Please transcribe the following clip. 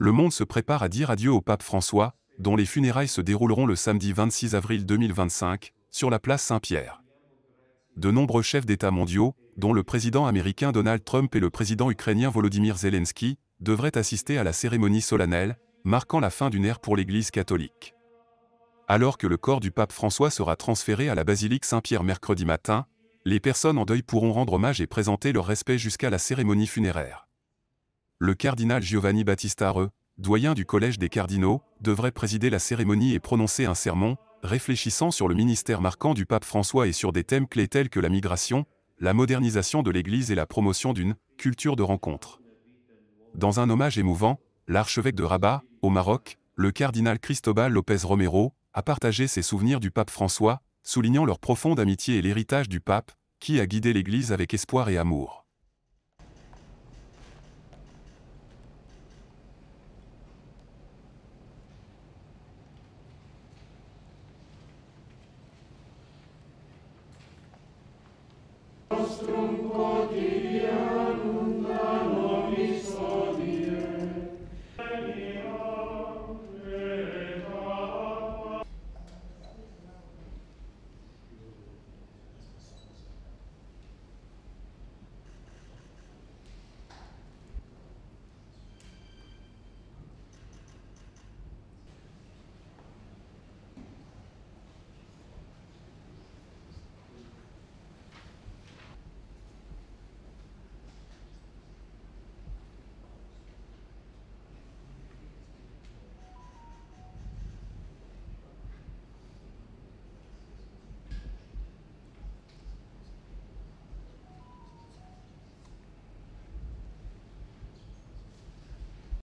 Le monde se prépare à dire adieu au pape François, dont les funérailles se dérouleront le samedi 26 avril 2025, sur la place Saint-Pierre. De nombreux chefs d'État mondiaux, dont le président américain Donald Trump et le président ukrainien Volodymyr Zelensky, devraient assister à la cérémonie solennelle, marquant la fin d'une ère pour l'Église catholique. Alors que le corps du pape François sera transféré à la basilique Saint-Pierre mercredi matin, les personnes en deuil pourront rendre hommage et présenter leur respect jusqu'à la cérémonie funéraire. Le cardinal Giovanni Battista Re, doyen du Collège des cardinaux, devrait présider la cérémonie et prononcer un sermon, réfléchissant sur le ministère marquant du pape François et sur des thèmes clés tels que la migration, la modernisation de l'Église et la promotion d'une « culture de rencontre ». Dans un hommage émouvant, l'archevêque de Rabat, au Maroc, le cardinal Cristobal López Romero, a partagé ses souvenirs du pape François, soulignant leur profonde amitié et l'héritage du pape, qui a guidé l'Église avec espoir et amour. Nostrum quotidianum